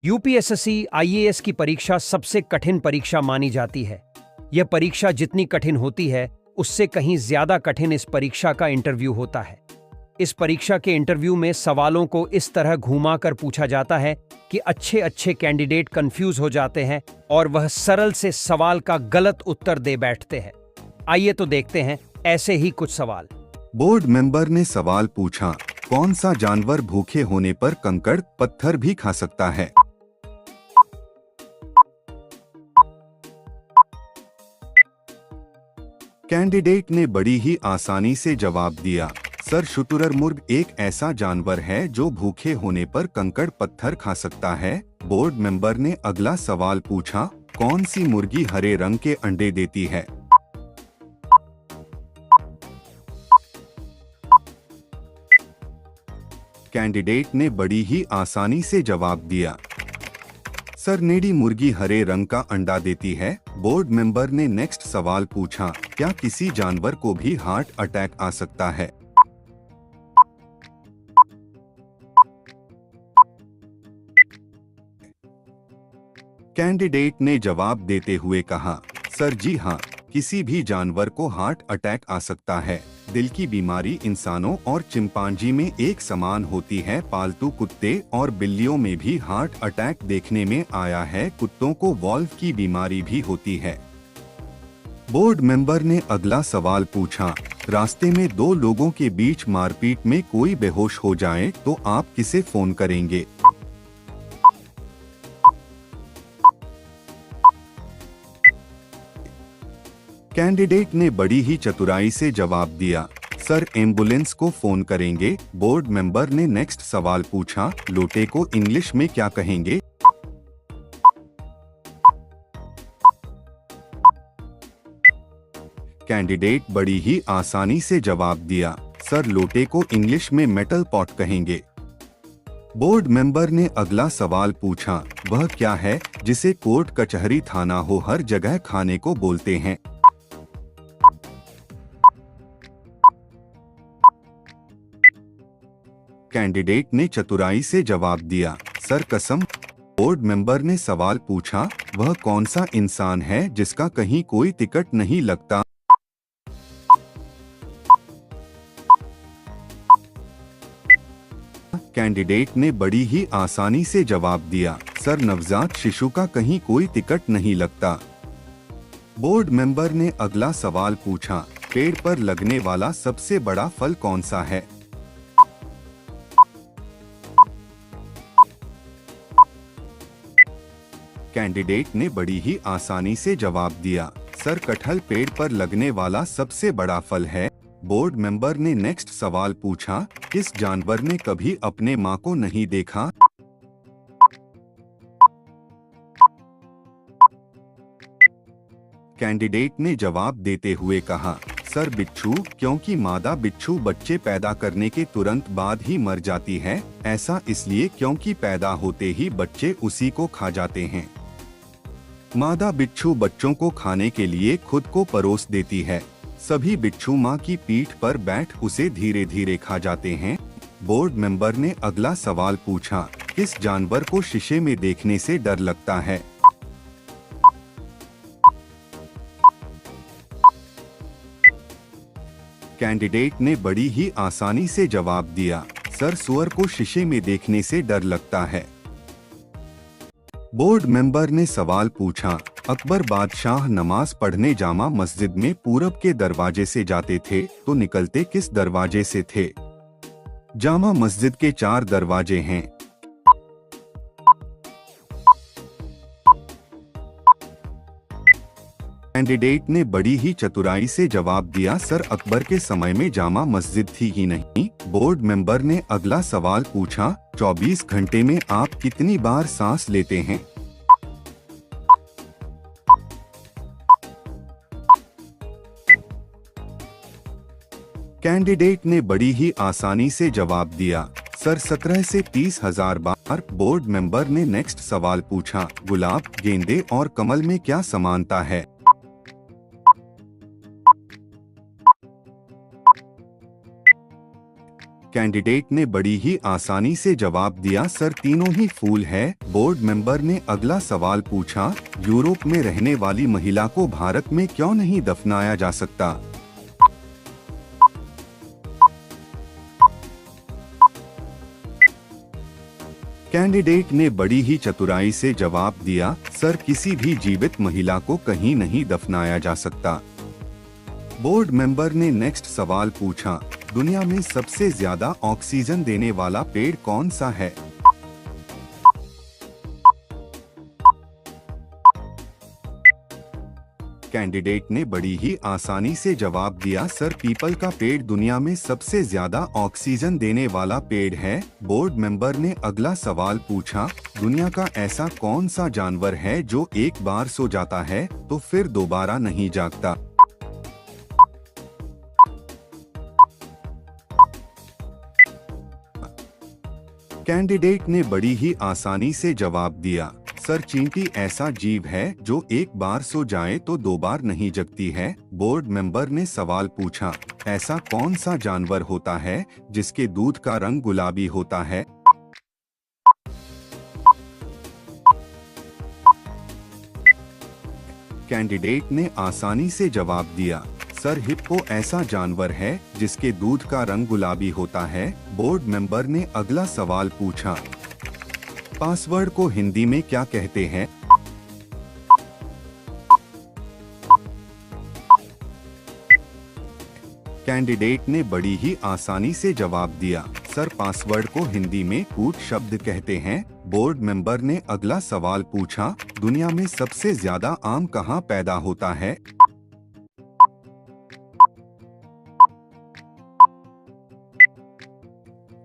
UPSSC IAS की परीक्षा सबसे कठिन परीक्षा मानी जाती है। यह परीक्षा जितनी कठिन होती है, उससे कहीं ज्यादा कठिन इस परीक्षा का इंटरव्यू होता है। इस परीक्षा के इंटरव्यू में सवालों को इस तरह घुमाकर पूछा जाता है कि अच्छे अच्छे कैंडिडेट कंफ्यूज हो जाते हैं और वह सरल से सवाल का गलत उत्तर दे बैठते हैं। आइए तो देखते हैं ऐसे ही कुछ सवाल। बोर्ड मेंबर ने सवाल पूछा, कौन सा जानवर भूखे होने पर कंकड़ पत्थर भी खा सकता है? कैंडिडेट ने बड़ी ही आसानी से जवाब दिया, सर शुतुरमुर्ग एक ऐसा जानवर है जो भूखे होने पर कंकड़ पत्थर खा सकता है। बोर्ड मेंबर ने अगला सवाल पूछा, कौन सी मुर्गी हरे रंग के अंडे देती है? कैंडिडेट ने बड़ी ही आसानी से जवाब दिया, सर नेडी मुर्गी हरे रंग का अंडा देती है। बोर्ड मेंबर ने नेक्स्ट सवाल पूछा, क्या किसी जानवर को भी हार्ट अटैक आ सकता है? कैंडिडेट ने जवाब देते हुए कहा, सर जी हाँ, किसी भी जानवर को हार्ट अटैक आ सकता है। दिल की बीमारी इंसानों और चिंपांजी में एक समान होती है। पालतू कुत्ते और बिल्लियों में भी हार्ट अटैक देखने में आया है। कुत्तों को वॉल्व की बीमारी भी होती है। बोर्ड मेंबर ने अगला सवाल पूछा, रास्ते में दो लोगों के बीच मारपीट में कोई बेहोश हो जाए तो आप किसे फोन करेंगे? कैंडिडेट ने बड़ी ही चतुराई से जवाब दिया, सर एम्बुलेंस को फोन करेंगे। बोर्ड मेंबर ने नेक्स्ट सवाल पूछा, लोटे को इंग्लिश में क्या कहेंगे? कैंडिडेट बड़ी ही आसानी से जवाब दिया, सर लोटे को इंग्लिश में मेटल पॉट कहेंगे। बोर्ड मेंबर ने अगला सवाल पूछा, वह क्या है जिसे कोर्ट कचहरी थाना हो हर जगह खाने को बोलते हैं? कैंडिडेट ने चतुराई से जवाब दिया, सर कसम। बोर्ड मेंबर ने सवाल पूछा, वह कौन सा इंसान है जिसका कहीं कोई टिकट नहीं लगता? कैंडिडेट ने बड़ी ही आसानी से जवाब दिया, सर नवजात शिशु का कहीं कोई टिकट नहीं लगता। बोर्ड मेंबर ने अगला सवाल पूछा, पेड़ पर लगने वाला सबसे बड़ा फल कौन सा है? कैंडिडेट ने बड़ी ही आसानी से जवाब दिया, सर कटहल पेड़ पर लगने वाला सबसे बड़ा फल है। बोर्ड मेंबर ने नेक्स्ट सवाल पूछा, किस जानवर ने कभी अपने मां को नहीं देखा? कैंडिडेट ने जवाब देते हुए कहा, सर बिच्छू, क्योंकि मादा बिच्छू बच्चे पैदा करने के तुरंत बाद ही मर जाती है। ऐसा इसलिए क्योंकि पैदा होते ही बच्चे उसी को खा जाते हैं। मादा बिच्छू बच्चों को खाने के लिए खुद को परोस देती है। सभी बिच्छू मां की पीठ पर बैठ उसे धीरे धीरे खा जाते हैं। बोर्ड मेंबर ने अगला सवाल पूछा, किस जानवर को शीशे में देखने से डर लगता है? कैंडिडेट ने बड़ी ही आसानी से जवाब दिया, सर सुअर को शीशे में देखने से डर लगता है। बोर्ड मेंबर ने सवाल पूछा, अकबर बादशाह नमाज पढ़ने जामा मस्जिद में पूरब के दरवाजे से जाते थे तो निकलते किस दरवाजे से थे? जामा मस्जिद के 4 दरवाजे हैं। कैंडिडेट ने बड़ी ही चतुराई से जवाब दिया, सर अकबर के समय में जामा मस्जिद थी ही नहीं। बोर्ड मेंबर ने अगला सवाल पूछा, 24 घंटे में आप कितनी बार सांस लेते हैं? कैंडिडेट ने बड़ी ही आसानी से जवाब दिया, सर 17 से 30,000 बार। बोर्ड मेंबर ने नेक्स्ट सवाल पूछा, गुलाब, गेंदे और कमल में क्या समानता है? कैंडिडेट ने बड़ी ही आसानी से जवाब दिया, सर तीनों ही फूल है। बोर्ड मेंबर ने अगला सवाल पूछा, यूरोप में रहने वाली महिला को भारत में क्यों नहीं दफनाया जा सकता? कैंडिडेट ने बड़ी ही चतुराई से जवाब दिया, सर किसी भी जीवित महिला को कहीं नहीं दफनाया जा सकता। बोर्ड मेंबर ने नेक्स्ट सवाल पूछा, दुनिया में सबसे ज्यादा ऑक्सीजन देने वाला पेड़ कौन सा है? कैंडिडेट ने बड़ी ही आसानी से जवाब दिया, सर पीपल का पेड़ दुनिया में सबसे ज्यादा ऑक्सीजन देने वाला पेड़ है। बोर्ड मेंबर ने अगला सवाल पूछा, दुनिया का ऐसा कौन सा जानवर है जो एक बार सो जाता है तो फिर दोबारा नहीं जागता? कैंडिडेट ने बड़ी ही आसानी से जवाब दिया, सर चींटी ऐसा जीव है जो एक बार सो जाए तो दो बार नहीं जगती है। बोर्ड मेंबर ने सवाल पूछा, ऐसा कौन सा जानवर होता है जिसके दूध का रंग गुलाबी होता है? कैंडिडेट ने आसानी से जवाब दिया, सर हिप्पो ऐसा जानवर है जिसके दूध का रंग गुलाबी होता है। बोर्ड मेंबर ने अगला सवाल पूछा, पासवर्ड को हिंदी में क्या कहते हैं? कैंडिडेट ने बड़ी ही आसानी से जवाब दिया, सर पासवर्ड को हिंदी में कूट शब्द कहते हैं। बोर्ड मेंबर ने अगला सवाल पूछा, दुनिया में सबसे ज्यादा आम कहाँ पैदा होता है?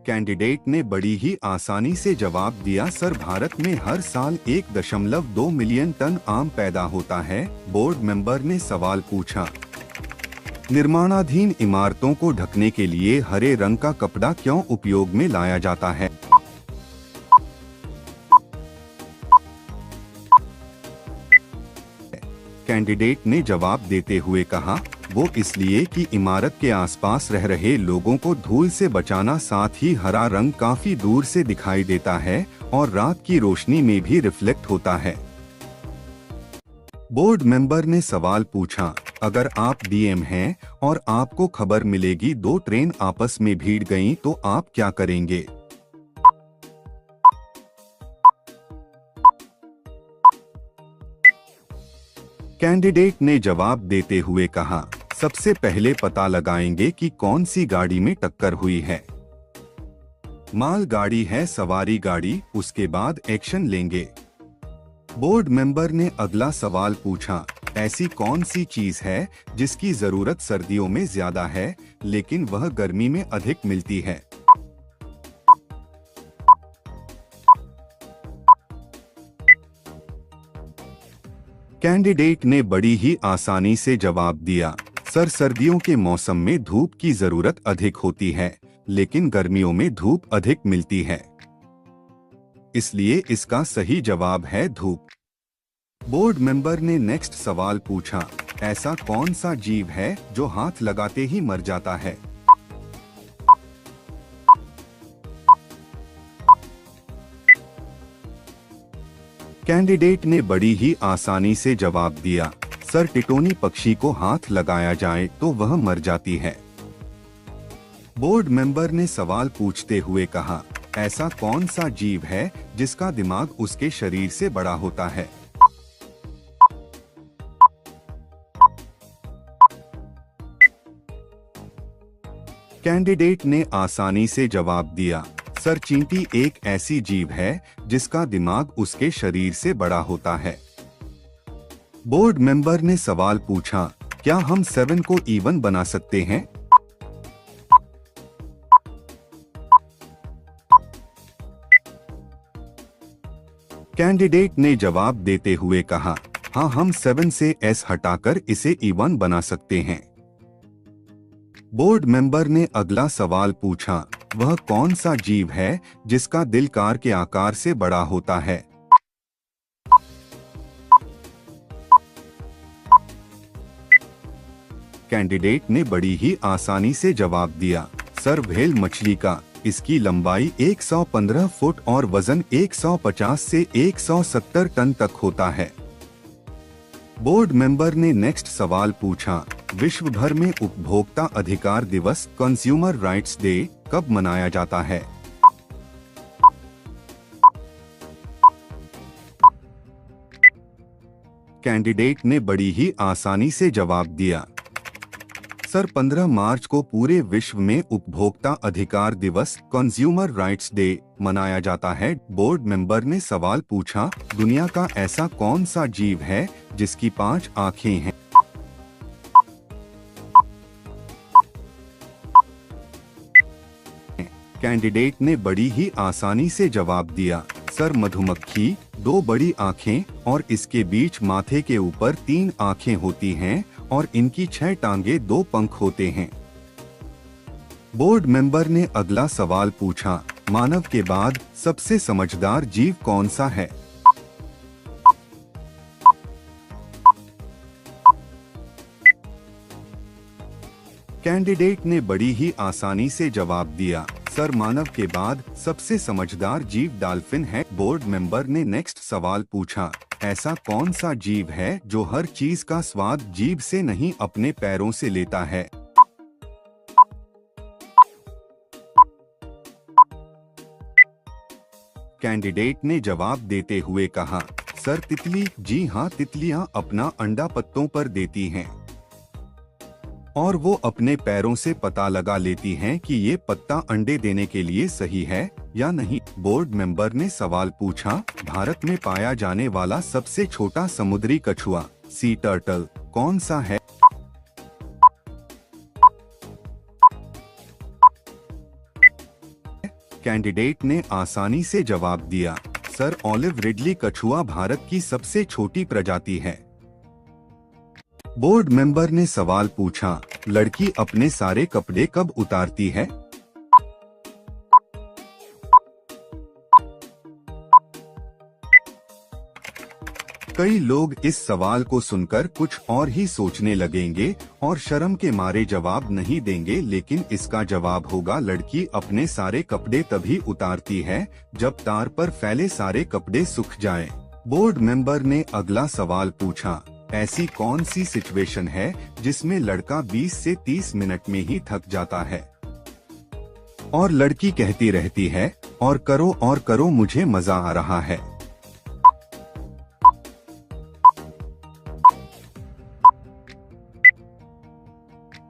कैंडिडेट ने बड़ी ही आसानी से जवाब दिया, सर भारत में हर साल 1.2 मिलियन टन आम पैदा होता है। बोर्ड मेंबर ने सवाल पूछा, निर्माणाधीन इमारतों को ढकने के लिए हरे रंग का कपड़ा क्यों उपयोग में लाया जाता है? कैंडिडेट ने जवाब देते हुए कहा, वो इसलिए कि इमारत के आसपास रह रहे लोगों को धूल से बचाना, साथ ही हरा रंग काफी दूर से दिखाई देता है और रात की रोशनी में भी रिफ्लेक्ट होता है। बोर्ड मेंबर ने सवाल पूछा, अगर आप डीएम हैं और आपको खबर मिलेगी 2 ट्रेन आपस में भिड़ गईं तो आप क्या करेंगे? कैंडिडेट ने जवाब देते हुए कहा, सबसे पहले पता लगाएंगे कि कौन सी गाड़ी में टक्कर हुई है। माल गाड़ी है, सवारी गाड़ी, उसके बाद एक्शन लेंगे। बोर्ड मेंबर ने अगला सवाल पूछा, ऐसी कौन सी चीज है जिसकी जरूरत सर्दियों में ज्यादा है लेकिन वह गर्मी में अधिक मिलती है? कैंडिडेट ने बड़ी ही आसानी से जवाब दिया, सर सर्दियों के मौसम में धूप की जरूरत अधिक होती है लेकिन गर्मियों में धूप अधिक मिलती है, इसलिए इसका सही जवाब है धूप। बोर्ड मेंबर ने नेक्स्ट सवाल पूछा, ऐसा कौन सा जीव है जो हाथ लगाते ही मर जाता है? कैंडिडेट ने बड़ी ही आसानी से जवाब दिया, सर टिटोनी पक्षी को हाथ लगाया जाए तो वह मर जाती है। बोर्ड मेंबर ने सवाल पूछते हुए कहा, ऐसा कौन सा जीव है जिसका दिमाग उसके शरीर से बड़ा होता है? कैंडिडेट ने आसानी से जवाब दिया, सर चींटी एक ऐसी जीव है जिसका दिमाग उसके शरीर से बड़ा होता है। बोर्ड मेंबर ने सवाल पूछा, क्या हम 7 को इवन बना सकते हैं? कैंडिडेट ने जवाब देते हुए कहा, हाँ हम 7 से S हटाकर इसे इवन बना सकते हैं। बोर्ड मेंबर ने अगला सवाल पूछा, वह कौन सा जीव है जिसका दिल कार के आकार से बड़ा होता है? कैंडिडेट ने बड़ी ही आसानी से जवाब दिया, सर व्हेल मछली का, इसकी लंबाई 115 फुट और वजन 150 से 170 टन तक होता है। बोर्ड मेंबर ने नेक्स्ट सवाल पूछा, विश्व भर में उपभोक्ता अधिकार दिवस कंज्यूमर राइट्स डे कब मनाया जाता है? कैंडिडेट ने बड़ी ही आसानी से जवाब दिया, सर 15 मार्च को पूरे विश्व में उपभोक्ता अधिकार दिवस कंज्यूमर राइट्स डे मनाया जाता है। बोर्ड मेंबर ने सवाल पूछा, दुनिया का ऐसा कौन सा जीव है जिसकी 5 आँखें हैं? कैंडिडेट ने बड़ी ही आसानी से जवाब दिया, सर मधुमक्खी, 2 बड़ी आँखें और इसके बीच माथे के ऊपर 3 आँखें होती हैं और इनकी 6 टांगे 2 पंख होते हैं। बोर्ड मेंबर ने अगला सवाल पूछा, मानव के बाद सबसे समझदार जीव कौन सा है? कैंडिडेट ने बड़ी ही आसानी से जवाब दिया, सर मानव के बाद सबसे समझदार जीव डॉल्फिन है। बोर्ड मेंबर ने नेक्स्ट सवाल पूछा, ऐसा कौन सा जीव है जो हर चीज का स्वाद जीभ से नहीं अपने पैरों से लेता है? कैंडिडेट ने जवाब देते हुए कहा, सर तितली। जी हाँ, तितलियां अपना अंडा पत्तों पर देती हैं और वो अपने पैरों से पता लगा लेती हैं कि ये पत्ता अंडे देने के लिए सही है या नहीं। बोर्ड मेंबर ने सवाल पूछा, भारत में पाया जाने वाला सबसे छोटा समुद्री कछुआ सी टर्टल कौन सा है? कैंडिडेट ने आसानी से जवाब दिया, सर ऑलिव रिडली कछुआ भारत की सबसे छोटी प्रजाति है। बोर्ड मेंबर ने सवाल पूछा, लड़की अपने सारे कपड़े कब उतारती है? कई लोग इस सवाल को सुनकर कुछ और ही सोचने लगेंगे और शर्म के मारे जवाब नहीं देंगे, लेकिन इसका जवाब होगा, लड़की अपने सारे कपड़े तभी उतारती है जब तार पर फैले सारे कपड़े सूख जाएं। बोर्ड मेंबर ने अगला सवाल पूछा, ऐसी कौन सी सिचुएशन है जिसमें लड़का 20 से 30 मिनट में ही थक जाता है और लड़की कहती रहती है, और करो मुझे मजा आ रहा है?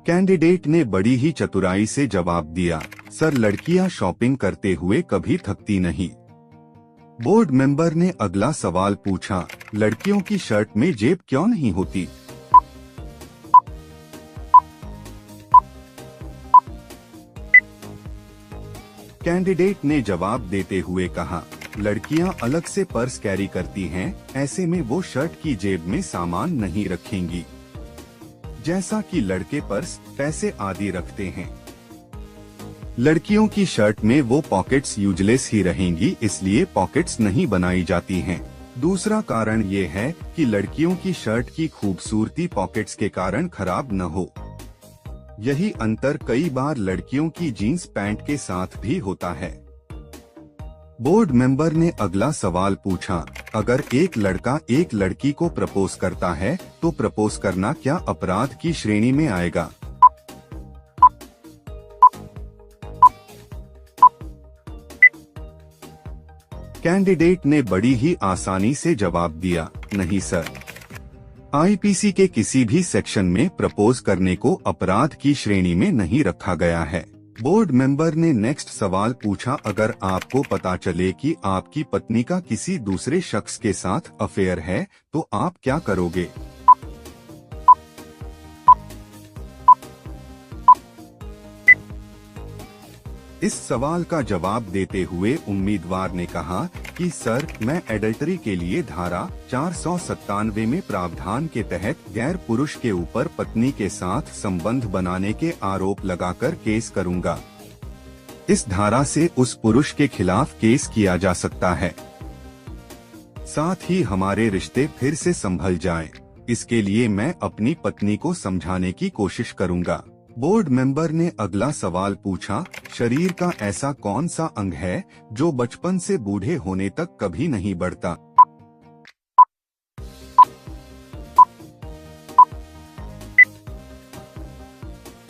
कैंडिडेट ने बड़ी ही चतुराई से जवाब दिया, सर लड़कियां शॉपिंग करते हुए कभी थकती नहीं। बोर्ड मेंबर ने अगला सवाल पूछा, लड़कियों की शर्ट में जेब क्यों नहीं होती? कैंडिडेट ने जवाब देते हुए कहा, लड़कियां अलग से पर्स कैरी करती हैं, ऐसे में वो शर्ट की जेब में सामान नहीं रखेंगी, जैसा कि लड़के पर्स, पैसे आदि रखते हैं। लड़कियों की शर्ट में वो पॉकेट्स यूजलेस ही रहेंगी, इसलिए पॉकेट्स नहीं बनाई जाती हैं। दूसरा कारण ये है कि लड़कियों की शर्ट की खूबसूरती पॉकेट्स के कारण खराब न हो। यही अंतर कई बार लड़कियों की जीन्स पैंट के साथ भी होता है। बोर्ड मेंबर ने अगला सवाल पूछा, अगर एक लड़का एक लड़की को प्रपोज करता है तो प्रपोज करना क्या अपराध की श्रेणी में आएगा? कैंडिडेट ने बड़ी ही आसानी से जवाब दिया, नहीं सर, आईपीसी के किसी भी सेक्शन में प्रपोज करने को अपराध की श्रेणी में नहीं रखा गया है। बोर्ड मेंबर ने नेक्स्ट सवाल पूछा, अगर आपको पता चले कि आपकी पत्नी का किसी दूसरे शख्स के साथ अफेयर है तो आप क्या करोगे? इस सवाल का जवाब देते हुए उम्मीदवार ने कहा कि सर, मैं एडल्टरी के लिए धारा 497 में प्रावधान के तहत गैर पुरुष के ऊपर पत्नी के साथ संबंध बनाने के आरोप लगाकर केस करूंगा। इस धारा से उस पुरुष के खिलाफ केस किया जा सकता है, साथ ही हमारे रिश्ते फिर से संभल जाएं। इसके लिए मैं अपनी पत्नी को समझाने की कोशिश करूंगा। बोर्ड मेंबर ने अगला सवाल पूछा, शरीर का ऐसा कौन सा अंग है जो बचपन से बूढ़े होने तक कभी नहीं बढ़ता?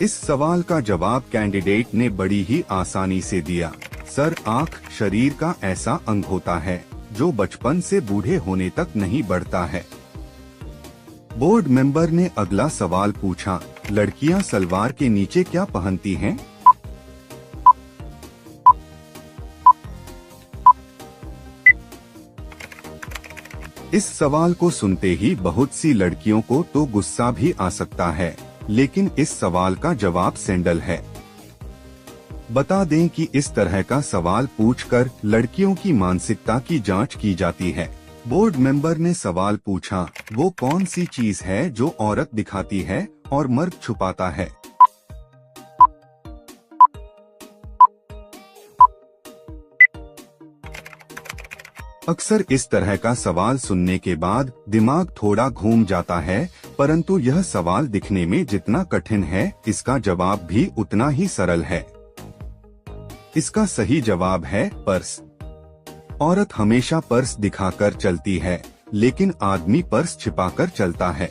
इस सवाल का जवाब कैंडिडेट ने बड़ी ही आसानी से दिया। सर, आँख शरीर का ऐसा अंग होता है जो बचपन से बूढ़े होने तक नहीं बढ़ता है। बोर्ड मेंबर ने अगला सवाल पूछा, लड़कियां सलवार के नीचे क्या पहनती हैं? इस सवाल को सुनते ही बहुत सी लड़कियों को तो गुस्सा भी आ सकता है, लेकिन इस सवाल का जवाब सैंडल है। बता दें कि इस तरह का सवाल पूछकर लड़कियों की मानसिकता की जांच की जाती है। बोर्ड मेंबर ने सवाल पूछा, वो कौन सी चीज है जो औरत दिखाती है और मर्द छुपाता है? अक्सर इस तरह का सवाल सुनने के बाद दिमाग थोड़ा घूम जाता है, परंतु यह सवाल दिखने में जितना कठिन है, इसका जवाब भी उतना ही सरल है। इसका सही जवाब है पर्स। औरत हमेशा पर्स दिखाकर चलती है, लेकिन आदमी पर्स छिपाकर चलता है।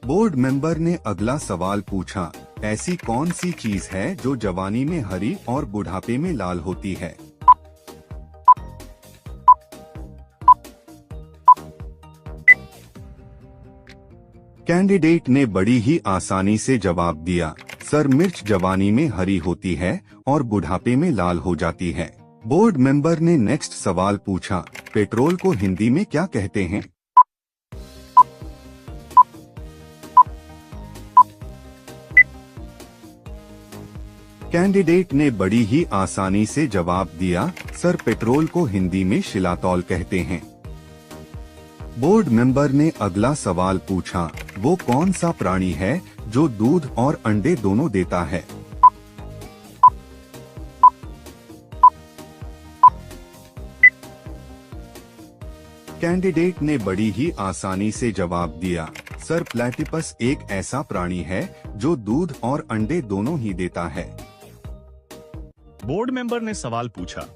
बोर्ड मेंबर ने अगला सवाल पूछा, ऐसी कौन सी चीज है जो जवानी में हरी और बुढ़ापे में लाल होती है? कैंडिडेट ने बड़ी ही आसानी से जवाब दिया, सर, मिर्च जवानी में हरी होती है और बुढ़ापे में लाल हो जाती है। बोर्ड मेंबर ने नेक्स्ट सवाल पूछा, पेट्रोल को हिंदी में क्या कहते हैं? कैंडिडेट ने बड़ी ही आसानी से जवाब दिया, सर, पेट्रोल को हिंदी में शिलातौल कहते हैं। बोर्ड मेंबर ने अगला सवाल पूछा, वो कौन सा प्राणी है जो दूध और अंडे दोनों देता है? कैंडिडेट ने बड़ी ही आसानी से जवाब दिया, सर, प्लेटिपस एक ऐसा प्राणी है जो दूध और अंडे दोनों ही देता है। बोर्ड मेंबर ने सवाल पूछा,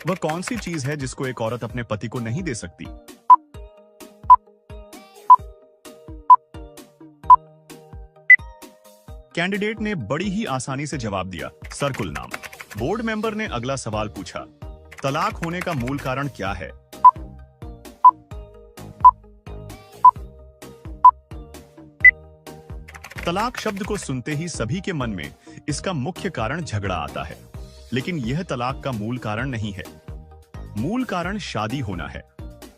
वह कौन सी चीज है जिसको एक औरत अपने पति को नहीं दे सकती? कैंडिडेट ने बड़ी ही आसानी से जवाब दिया, सर्कुल नाम। बोर्ड मेंबर ने अगला सवाल पूछा, तलाक होने का मूल कारण क्या है? तलाक शब्द को सुनते ही सभी के मन में इसका मुख्य कारण झगड़ा आता है, लेकिन यह तलाक का मूल कारण नहीं है। मूल कारण शादी होना है।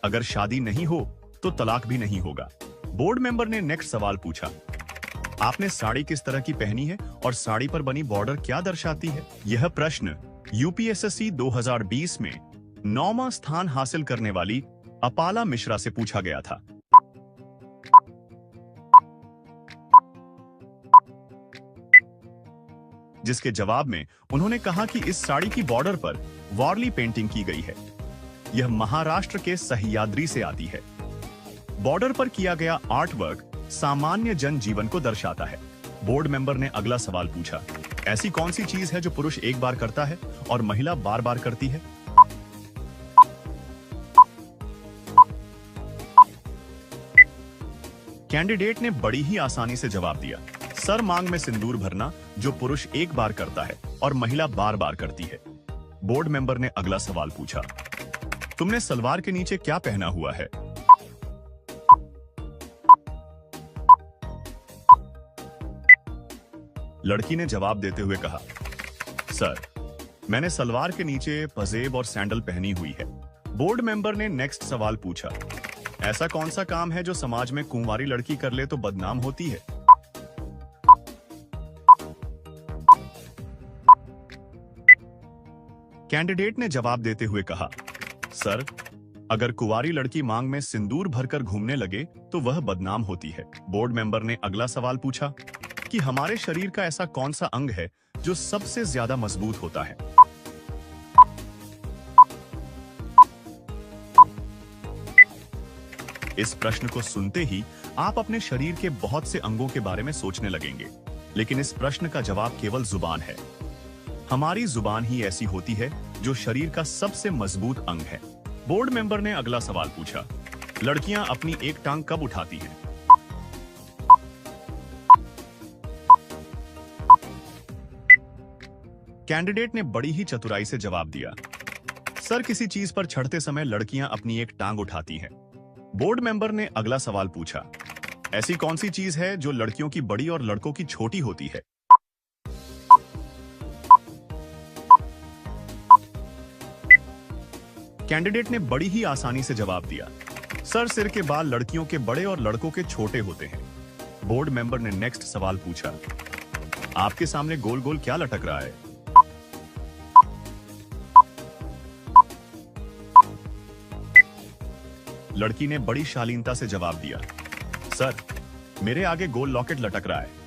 अगर शादी नहीं हो तो तलाक भी नहीं होगा। बोर्ड मेंबर ने नेक्स्ट सवाल पूछा, आपने साड़ी किस तरह की पहनी है और साड़ी पर बनी बॉर्डर क्या दर्शाती है? यह प्रश्न यूपीएसएससी 2020 में 9वां स्थान हासिल करने वाली अपाला मिश्रा से पूछा गया था। जिसके जवाब में उन्होंने कहा कि इस साड़ी की बॉर्डर पर वारली पेंटिंग की गई है। यह महाराष्ट्र के सह्याद्री से आती है। बॉर्डर पर किया गया आर्ट वर्क सामान्य जन जीवन को दर्शाता है। बोर्ड मेंबर ने अगला सवाल पूछा, ऐसी कौन सी चीज है जो पुरुष एक बार करता है और महिला बार बार करती है? कैंडिडेट ने बड़ी ही आसानी से जवाब दिया, सर, मांग में सिंदूर भरना, जो पुरुष एक बार करता है और महिला बार बार करती है। बोर्ड मेंबर ने अगला सवाल पूछा, तुमने सलवार के नीचे क्या पहना हुआ है? लड़की ने जवाब देते हुए कहा, सर, मैंने सलवार के नीचे पजेब और सैंडल पहनी हुई है। बोर्ड मेंबर ने नेक्स्ट सवाल पूछा, ऐसा कौन सा काम है जो समाज में कुंवारी लड़की कर ले तो बदनाम होती है? कैंडिडेट ने जवाब देते हुए कहा, सर, अगर कुंवारी लड़की मांग में सिंदूर भरकर घूमने लगे तो वह बदनाम होती है। बोर्ड मेंबर ने अगला सवाल पूछा कि हमारे शरीर का ऐसा कौन सा अंग है जो सबसे ज्यादा मजबूत होता है? इस प्रश्न को सुनते ही आप अपने शरीर के बहुत से अंगों के बारे में सोचने लगेंगे। लेकिन इस प्रश्न का जवाब केवल जुबान है। हमारी जुबान ही ऐसी होती है जो शरीर का सबसे मजबूत अंग है। बोर्ड मेंबर ने अगला सवाल पूछा, लड़कियां अपनी एक टांग कब उठाती हैं? कैंडिडेट ने बड़ी ही चतुराई से जवाब दिया, सर किसी चीज पर चढ़ते समय लड़कियां अपनी एक टांग उठाती हैं। बोर्ड मेंबर ने अगला सवाल पूछा, ऐसी कौन सी चीज है जो लड़कियों की बड़ी और लड़कों की छोटी होती है? कैंडिडेट ने बड़ी ही आसानी से जवाब दिया, सर सिर के बाल लड़कियों के बड़े और लड़कों के छोटे होते हैं। बोर्ड मेंबर ने नेक्स्ट सवाल पूछा, आपके सामने गोल गोल क्या लटक रहा है? लड़की ने बड़ी शालीनता से जवाब दिया, सर मेरे आगे गोल लॉकेट लटक रहा है।